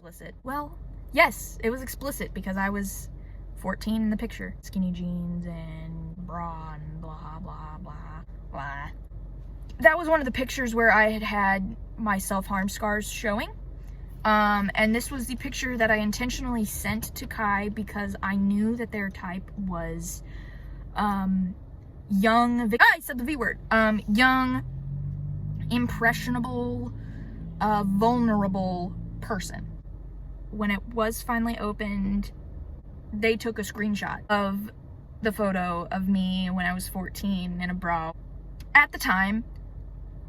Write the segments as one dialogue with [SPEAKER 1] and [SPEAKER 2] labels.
[SPEAKER 1] explicit. Well, yes, it was explicit because I was 14 in the picture. Skinny jeans and bra and blah, blah, blah, blah. That was one of the pictures where I had my self-harm scars showing. And this was the picture that I intentionally sent to Kai because I knew that their type was, young, I said the V word, young, impressionable, vulnerable person. When it was finally opened, they took a screenshot of the photo of me when I was 14 in a bra. At the time,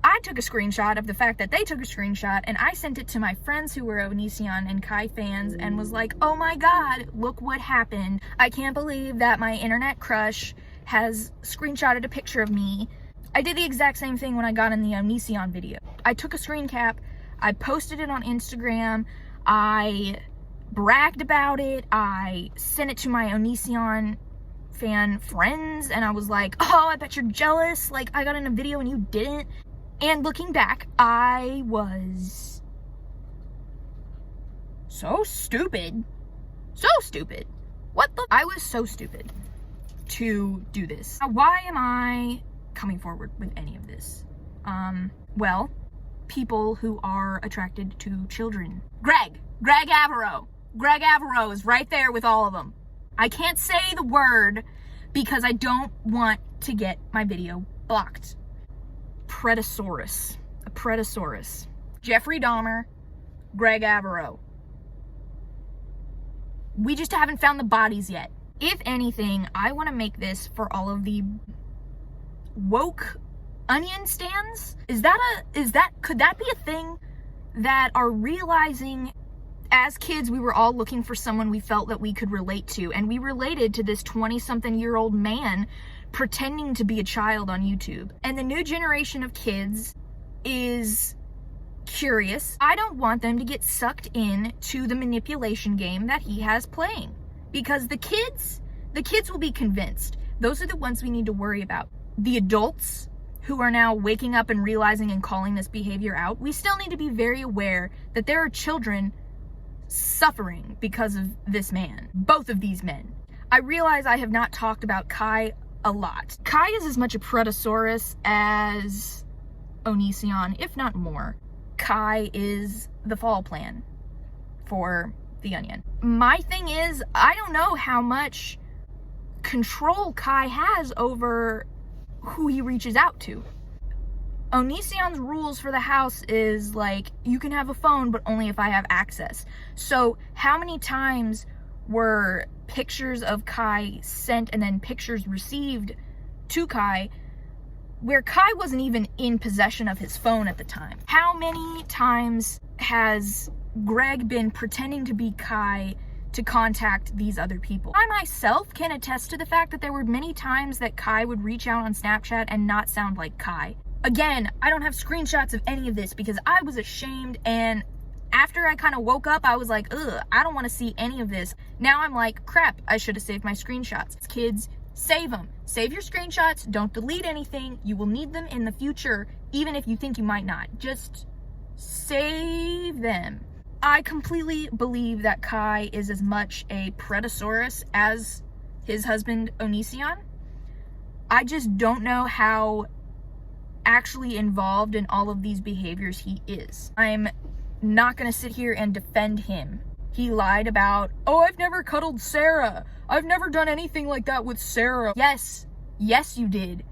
[SPEAKER 1] I took a screenshot of the fact that they took a screenshot, and I sent it to my friends who were Onision and Kai fans and was like, oh my god, look what happened. I can't believe that my internet crush has screenshotted a picture of me. I did the exact same thing when I got in the Onision video. I took a screen cap, I posted it on Instagram, I bragged about it, I sent it to my Onision fan friends, and I was like, oh, I bet you're jealous, like I got in a video and you didn't. And looking back, I was so stupid. So stupid. What the? I was so stupid to do this. Now, why am I coming forward with any of this? Well, people who are attracted to children. Greg Avero is right there with all of them. I can't say the word because I don't want to get my video blocked. A Predasaurus. Jeffrey Dahmer, Greg Avero. We just haven't found the bodies yet. If anything, I want to make this for all of the woke onion stands. Could that be a thing that are realizing as kids we were all looking for someone we felt that we could relate to, and we related to this 20-something-year-old man pretending to be a child on YouTube. And the new generation of kids is curious. I don't want them to get sucked in to the manipulation game that he has playing, because the kids will be convinced. Those are the ones we need to worry about. The adults who are now waking up and realizing and calling this behavior out, we still need to be very aware that there are children suffering because of this man. Both of these men. I realize I have not talked about Kai a lot. Kai is as much a Predasaurus as Onision, if not more. Kai is the fall plan for the Onion. My thing is, I don't know how much control Kai has over who he reaches out to. Onision's rules for the house is like, you can have a phone, but only if I have access. So how many times were pictures of Kai sent and then pictures received to Kai where Kai wasn't even in possession of his phone at the time? How many times has Greg been pretending to be Kai to contact these other people? I myself can attest to the fact that there were many times that Kai would reach out on Snapchat and not sound like Kai. Again, I don't have screenshots of any of this because I was ashamed, and after I kind of woke up, I was like, ugh, I don't want to see any of this. Now I'm like, crap, I should have saved my screenshots. Kids, save them. Save your screenshots. Don't delete anything. You will need them in the future, even if you think you might not. Just save them. I completely believe that Kai is as much a Predasaurus as his husband, Onision. I just don't know how actually involved in all of these behaviors he is. I'm not gonna sit here and defend him. He lied about, oh, I've never cuddled Sarah. I've never done anything like that with Sarah. Yes, you did.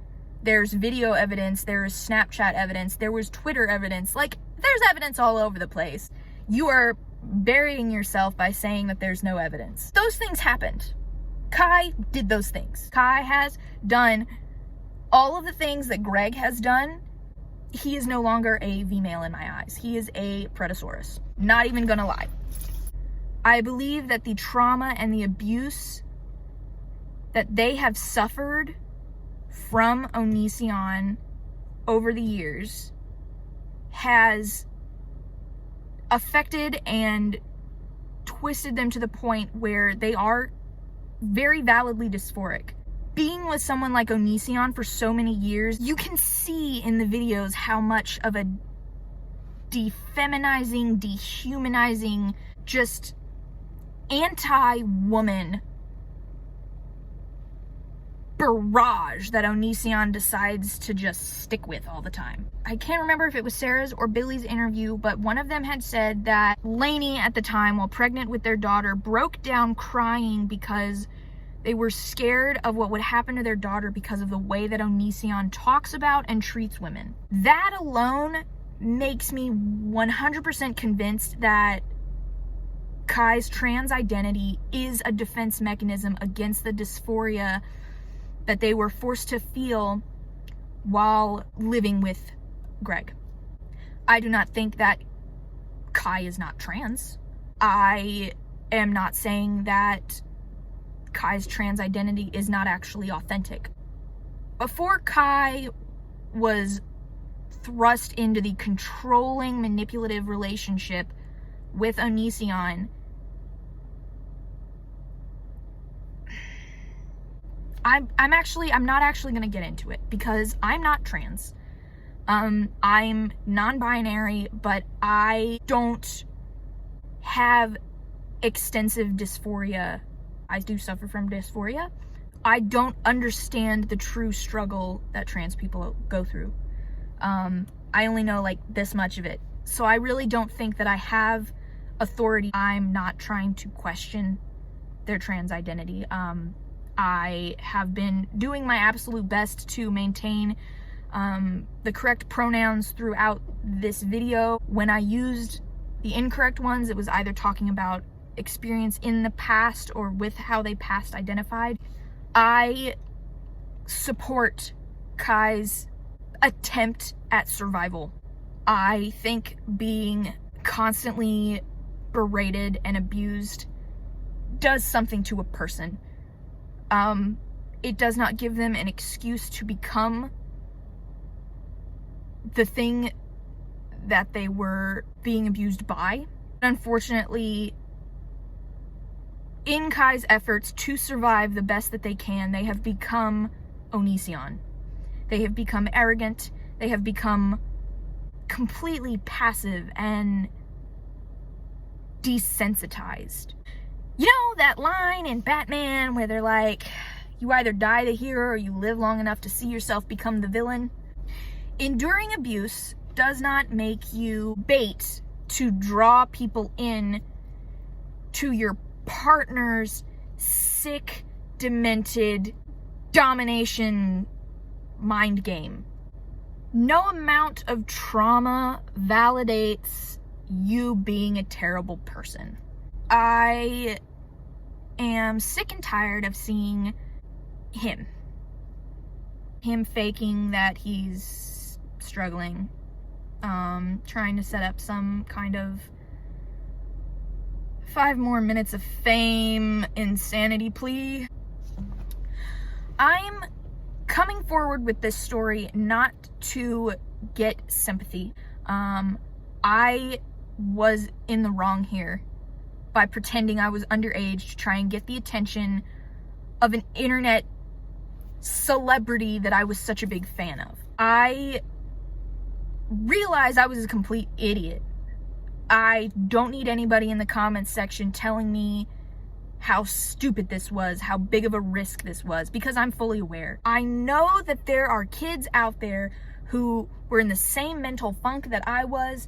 [SPEAKER 1] There's video evidence, there's Snapchat evidence, there was Twitter evidence. Like, there's evidence all over the place. You are burying yourself by saying that there's no evidence. Those things happened. Kai did those things. Kai has done all of the things that Greg has done. He is no longer a V-male in my eyes. He is a Predasaurus. Not even gonna lie. I believe that the trauma and the abuse that they have suffered from Onision over the years has affected and twisted them to the point where they are very validly dysphoric. Being with someone like Onision for so many years, you can see in the videos how much of a defeminizing, dehumanizing just anti-woman barrage that Onision decides to just stick with all the time. I can't remember if it was Sarah's or Billy's interview, but one of them had said that Lainey at the time, while pregnant with their daughter, broke down crying because they were scared of what would happen to their daughter because of the way that Onision talks about and treats women. That alone makes me 100% convinced that Kai's trans identity is a defense mechanism against the dysphoria that they were forced to feel while living with Greg. I do not think that Kai is not trans. I am not saying that Kai's trans identity is not actually authentic. Before Kai was thrust into the controlling, manipulative relationship with Onision, I'm not actually going to get into it because I'm not trans. I'm non-binary, but I don't have extensive dysphoria. I do suffer from dysphoria. I don't understand the true struggle that trans people go through. I only know like this much of it. So I really don't think that I have authority. I'm not trying to question their trans identity. I have been doing my absolute best to maintain the correct pronouns throughout this video. When I used the incorrect ones, it was either talking about experience in the past or with how they past identified. I support Kai's attempt at survival. I think being constantly berated and abused does something to a person. It does not give them an excuse to become the thing that they were being abused by. Unfortunately, in Kai's efforts to survive the best that they can, they have become Onision. They have become arrogant. They have become completely passive and desensitized. You know that line in Batman where they're like, you either die the hero or you live long enough to see yourself become the villain? Enduring abuse does not make you bait to draw people in to your partner's sick, demented domination mind game. No amount of trauma validates you being a terrible person. I am sick and tired of seeing him faking that he's struggling, trying to set up some kind of 5 more minutes of fame insanity plea. I'm coming forward with this story not to get sympathy. I was in the wrong here by pretending I was underage to try and get the attention of an internet celebrity that I was such a big fan of. I realized I was a complete idiot. I don't need anybody in the comments section telling me how stupid this was, how big of a risk this was, because I'm fully aware. I know that there are kids out there who were in the same mental funk that I was,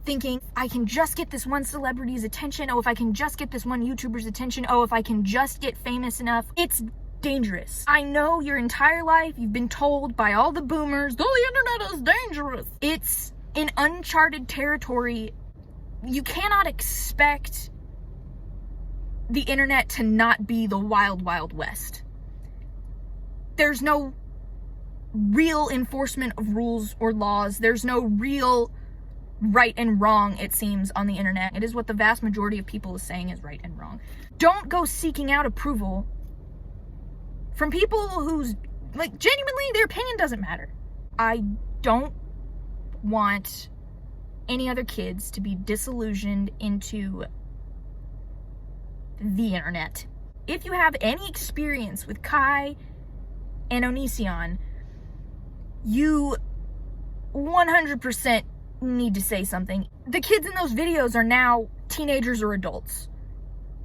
[SPEAKER 1] thinking, I can just get this one celebrity's attention. Oh, if I can just get this one YouTuber's attention. Oh, if I can just get famous enough. It's dangerous. I know your entire life you've been told by all the boomers, the internet is dangerous. It's in uncharted territory. You cannot expect the internet to not be the wild, wild west. There's no real enforcement of rules or laws. There's no real right and wrong, it seems, on the internet. It is what the vast majority of people is saying is right and wrong. Don't go seeking out approval from people whose, like, genuinely their opinion doesn't matter. I don't want any other kids to be disillusioned into the internet. If you have any experience with Kai and Onision, you 100% need to say something. The kids in those videos are now teenagers or adults.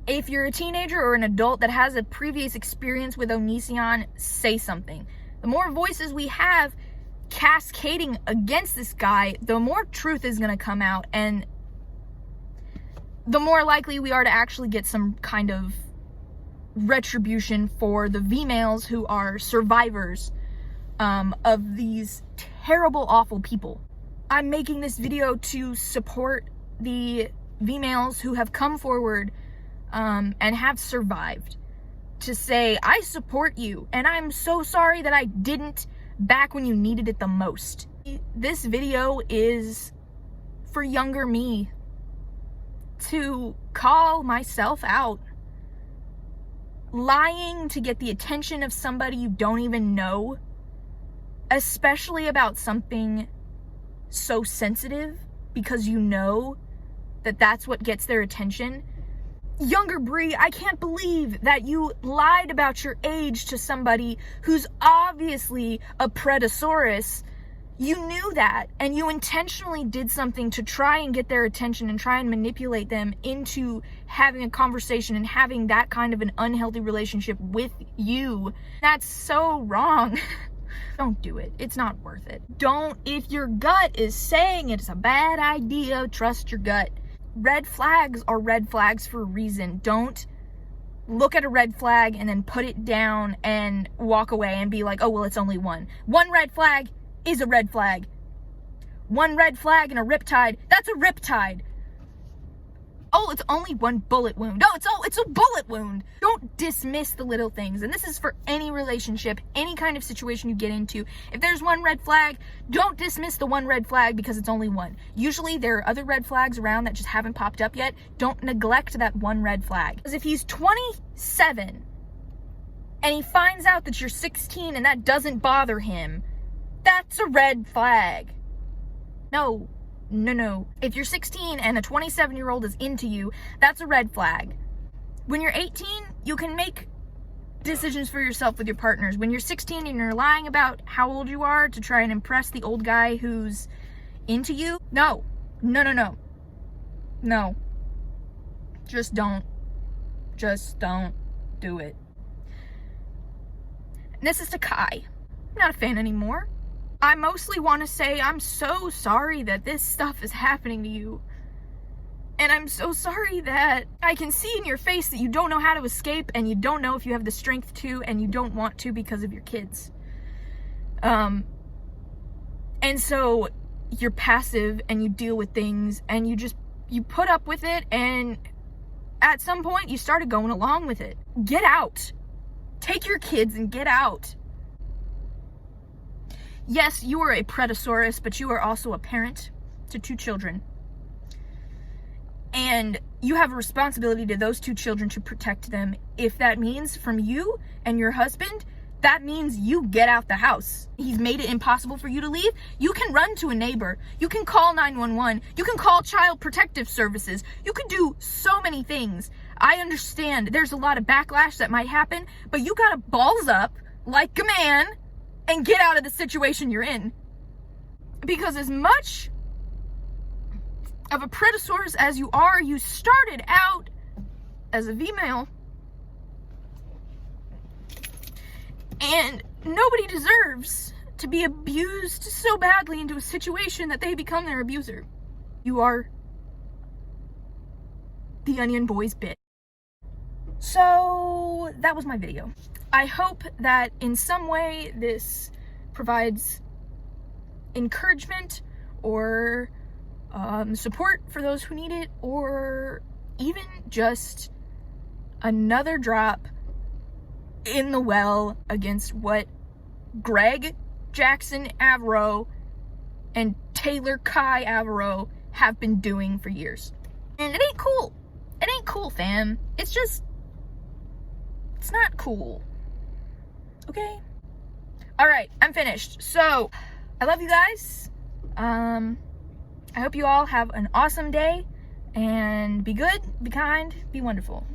[SPEAKER 1] If you're a teenager or an adult that has a previous experience with Onision, say something. The more voices we have cascading against this guy, the more truth is going to come out, and the more likely we are to actually get some kind of retribution for the V-males who are survivors of these terrible, awful people. I'm making this video to support the V-males who have come forward and have survived, to say, I support you, and I'm so sorry that I didn't back when you needed it the most. This video is for younger me to call myself out. Lying to get the attention of somebody you don't even know, especially about something so sensitive, because you know that that's what gets their attention. Younger Bree, I can't believe that you lied about your age to somebody who's obviously a Predasaurus. You knew that, and you intentionally did something to try and get their attention and try and manipulate them into having a conversation and having that kind of an unhealthy relationship with you. That's so wrong. Don't do it. It's not worth it. Don't, if your gut is saying it's a bad idea, trust your gut. Red flags are red flags for a reason. Don't look at a red flag and then put it down and walk away and be like, oh, well, it's only one. One red flag is a red flag. One red flag and a riptide, that's a riptide. Oh, it's only one bullet wound. No, it's a bullet wound. Don't dismiss the little things. And this is for any relationship, any kind of situation you get into. If there's one red flag, don't dismiss the one red flag because it's only one. Usually there are other red flags around that just haven't popped up yet. Don't neglect that one red flag. Because if he's 27 and he finds out that you're 16 and that doesn't bother him, that's a red flag. No. If you're 16 and a 27-year-old is into you, that's a red flag. When you're 18, you can make decisions for yourself with your partners. When you're 16 and you're lying about how old you are to try and impress the old guy who's into you, no. Just don't do it. And this is to Kai. I'm not a fan anymore. I mostly want to say I'm so sorry that this stuff is happening to you. And I'm so sorry that I can see in your face that you don't know how to escape, and you don't know if you have the strength to, and you don't want to because of your kids. And so you're passive and you deal with things and you put up with it, and at some point you started going along with it. Get out. Take your kids and get out. Yes, you are a Predasaurus, but you are also a parent to 2 children. And you have a responsibility to those 2 children to protect them. If that means from you and your husband, that means you get out the house. He's made it impossible for you to leave. You can run to a neighbor. You can call 911. You can call Child Protective Services. You can do so many things. I understand there's a lot of backlash that might happen, but you gotta balls up like a man and get out of the situation you're in. Because as much of a Predasaurus as you are, you started out as a female. And nobody deserves to be abused so badly into a situation that they become their abuser. You are the Onion Boys bit. So that was my video. I hope that in some way this provides encouragement or support for those who need it, or even just another drop in the well against what Greg Jackson Avro and Taylor Kai Avro have been doing for years. And it ain't cool. It ain't cool, fam. It's not cool. Okay? Alright, I'm finished. So, I love you guys. I hope you all have an awesome day. And be good, be kind, be wonderful.